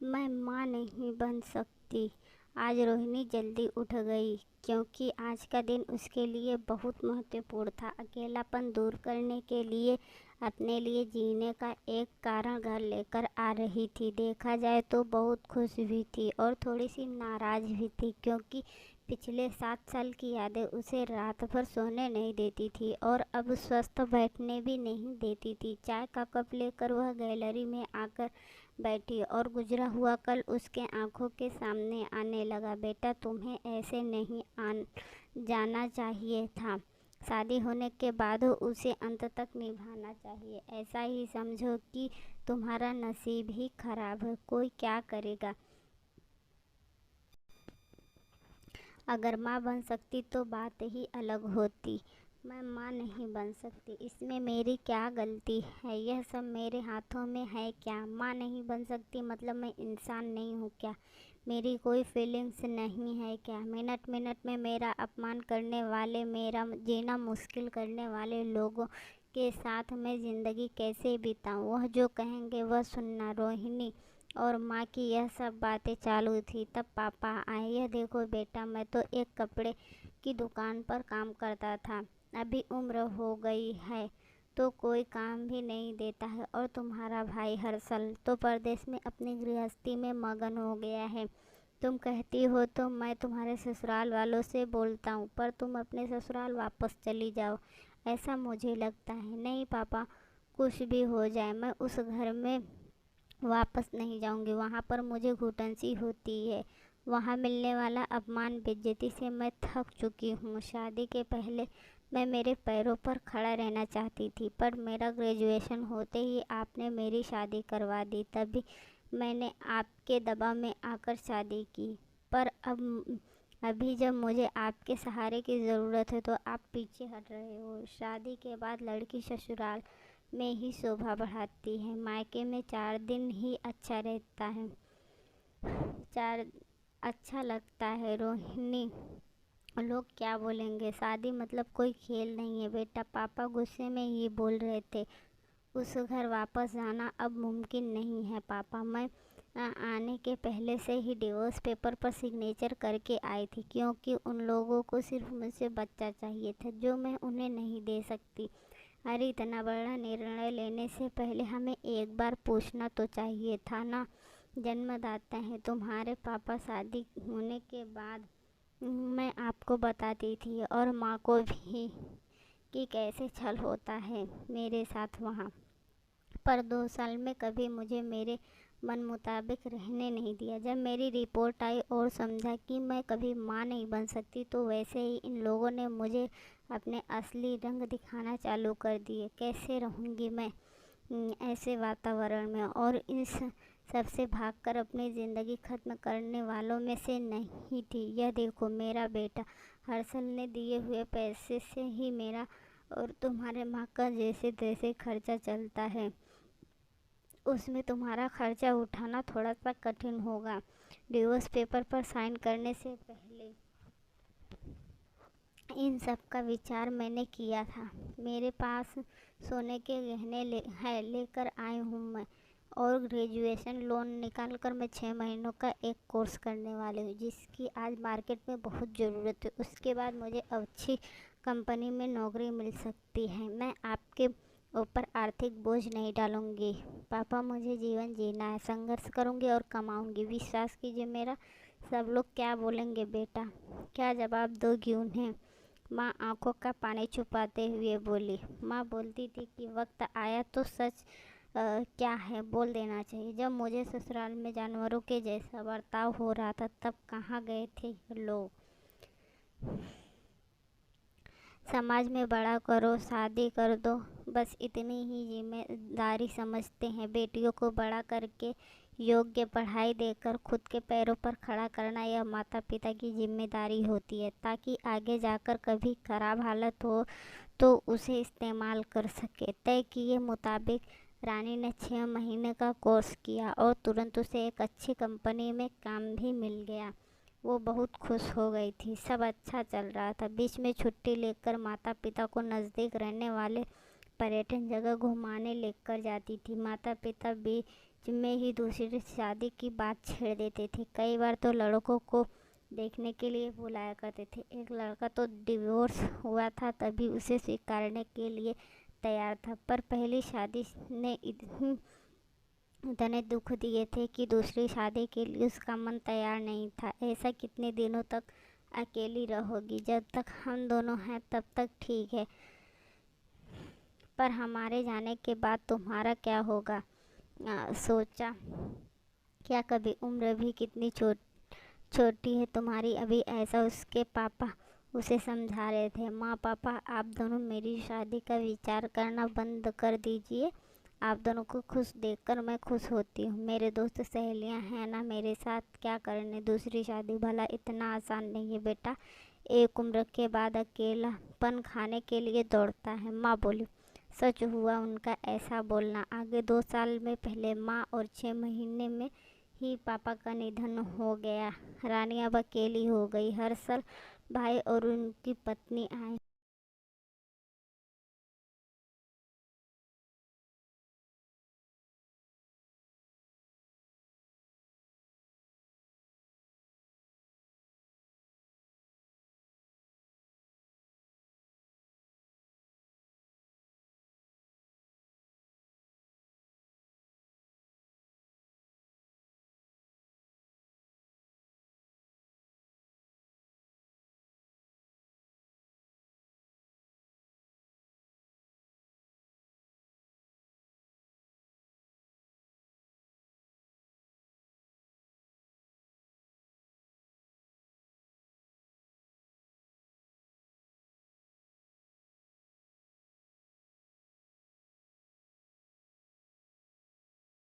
मैं माँ नहीं बन सकती। आज रोहिणी जल्दी उठ गई क्योंकि आज का दिन उसके लिए बहुत महत्वपूर्ण था। अकेलापन दूर करने के लिए अपने लिए जीने का एक कारण घर लेकर आ रही थी। देखा जाए तो बहुत खुश भी थी और थोड़ी सी नाराज़ भी थी क्योंकि पिछले 7 साल की यादें उसे रात भर सोने नहीं देती थी और अब स्वस्थ बैठने भी नहीं देती थी। चाय का कप लेकर वह गैलरी में आकर बैठी और गुजरा हुआ कल उसके आंखों के सामने आने लगा। बेटा, तुम्हें ऐसे नहीं जाना चाहिए था। शादी होने के बाद उसे अंत तक निभाना चाहिए। ऐसा ही समझो कि तुम्हारा नसीब ही खराब है। कोई क्या करेगा। अगर माँ बन सकती तो बात ही अलग होती। मैं माँ नहीं बन सकती, इसमें मेरी क्या गलती है? यह सब मेरे हाथों में है क्या? माँ नहीं बन सकती मतलब मैं इंसान नहीं हूँ क्या? मेरी कोई फीलिंग्स नहीं है क्या? मिनट मिनट में मेरा अपमान करने वाले, मेरा जीना मुश्किल करने वाले लोगों के साथ मैं ज़िंदगी कैसे बिताऊँ? वह जो कहेंगे वह सुनना। रोहिणी और माँ की यह सब बातें चालू थी तब पापा आए। यह देखो बेटा, मैं तो एक कपड़े की दुकान पर काम करता था। अभी उम्र हो गई है तो कोई काम भी नहीं देता है और तुम्हारा भाई हर्षल तो परदेश में अपनी गृहस्थी में मगन हो गया है। तुम कहती हो तो मैं तुम्हारे ससुराल वालों से बोलता हूँ, पर तुम अपने ससुराल वापस चली जाओ, ऐसा मुझे लगता है। नहीं पापा, कुछ भी हो जाए मैं उस घर में वापस नहीं जाऊंगी। वहाँ पर मुझे घुटन सी होती है। वहाँ मिलने वाला अपमान, बेइज्जती से मैं थक चुकी हूँ। शादी के पहले मैं मेरे पैरों पर खड़ा रहना चाहती थी, पर मेरा ग्रेजुएशन होते ही आपने मेरी शादी करवा दी। तभी मैंने आपके दबाव में आकर शादी की, पर अब अभी जब मुझे आपके सहारे की ज़रूरत है तो आप पीछे हट रहे हो। शादी के बाद लड़की ससुराल में ही शोभा बढ़ाती है, मायके में 4 दिन ही अच्छा रहता है, चार अच्छा लगता है। रोहिणी, लोग क्या बोलेंगे? शादी मतलब कोई खेल नहीं है बेटा। पापा गुस्से में ये बोल रहे थे। उस घर वापस जाना अब मुमकिन नहीं है पापा। मैं आने के पहले से ही डिवोर्स पेपर पर सिग्नेचर करके आई थी क्योंकि उन लोगों को सिर्फ मुझसे बच्चा चाहिए था जो मैं उन्हें नहीं दे सकती। अरे इतना बड़ा निर्णय लेने से पहले हमें एक बार पूछना तो चाहिए था ना। जन्मदाता हैं तुम्हारे पापा। शादी होने के बाद मैं आपको बताती थी और माँ को भी कि कैसे छल होता है मेरे साथ वहाँ, पर 2 साल में कभी मुझे मेरे मन मुताबिक रहने नहीं दिया। जब मेरी रिपोर्ट आई और समझा कि मैं कभी माँ नहीं बन सकती तो वैसे ही इन लोगों ने मुझे अपने असली रंग दिखाना चालू कर दिए। कैसे रहूँगी मैं ऐसे वातावरण में? और इस सबसे भागकर अपनी ज़िंदगी ख़त्म करने वालों में से नहीं थी। यह देखो मेरा बेटा, हर्षल ने दिए हुए पैसे से ही मेरा और तुम्हारे माँ का जैसे तैसे खर्चा चलता है। उसमें तुम्हारा खर्चा उठाना थोड़ा सा कठिन होगा। डिवोर्स पेपर पर साइन करने से पहले इन सब का विचार मैंने किया था। मेरे पास सोने के गहने लेकर आई हूँ मैं, और ग्रेजुएशन लोन निकाल कर मैं 6 महीनों का एक कोर्स करने वाली हूँ जिसकी आज मार्केट में बहुत ज़रूरत है। उसके बाद मुझे अच्छी कंपनी में नौकरी मिल सकती है। मैं आपके ऊपर आर्थिक बोझ नहीं डालूंगी पापा। मुझे जीवन जीना है, संघर्ष करूंगी और कमाऊंगी। विश्वास कीजिए मेरा। सब लोग क्या बोलेंगे बेटा? क्या जवाब दोगी उन्हें? माँ आंखों का पानी छुपाते हुए बोली। माँ बोलती थी कि वक्त आया तो सच क्या है बोल देना चाहिए। जब मुझे ससुराल में जानवरों के जैसा बर्ताव हो रहा था तब कहाँ गए थे लोग? समाज में बड़ा करो, शादी कर दो, बस इतनी ही जिम्मेदारी समझते हैं। बेटियों को बड़ा करके योग्य पढ़ाई देकर खुद के पैरों पर खड़ा करना यह माता पिता की जिम्मेदारी होती है, ताकि आगे जाकर कभी खराब हालत हो तो उसे इस्तेमाल कर सके। तय किए मुताबिक रानी ने 6 महीने का कोर्स किया और तुरंत उसे एक अच्छी कंपनी में काम भी मिल गया। वो बहुत खुश हो गई थी। सब अच्छा चल रहा था। बीच में छुट्टी लेकर माता पिता को नज़दीक रहने वाले पर्यटन जगह घुमाने लेकर जाती थी। माता पिता बीच में ही दूसरी शादी की बात छेड़ देते थे। कई बार तो लड़कों को देखने के लिए बुलाया करते थे। एक लड़का तो डिवोर्स हुआ था तभी उसे स्वीकारने के लिए तैयार था, पर पहली शादी ने इतने दुख दिए थे कि दूसरी शादी के लिए उसका मन तैयार नहीं था। ऐसा कितने दिनों तक अकेली रहोगी? जब तक हम दोनों हैं तब तक ठीक है, पर हमारे जाने के बाद तुम्हारा क्या होगा? सोचा क्या कभी? उम्र भी कितनी छोटी है तुम्हारी अभी। ऐसा उसके पापा उसे समझा रहे थे। माँ पापा, आप दोनों मेरी शादी का विचार करना बंद कर दीजिए। आप दोनों को खुश देखकर मैं खुश होती हूँ। मेरे दोस्त सहेलियाँ हैं ना मेरे साथ, क्या करने दूसरी शादी? भला इतना आसान नहीं है बेटा। एक उम्र के बाद अकेलापन खाने के लिए दौड़ता है। माँ बोली। सच हुआ उनका ऐसा बोलना। आगे 2 साल में पहले माँ और 6 महीने में ही पापा का निधन हो गया। रानी अब अकेली हो गई। हर साल भाई और उनकी पत्नी आए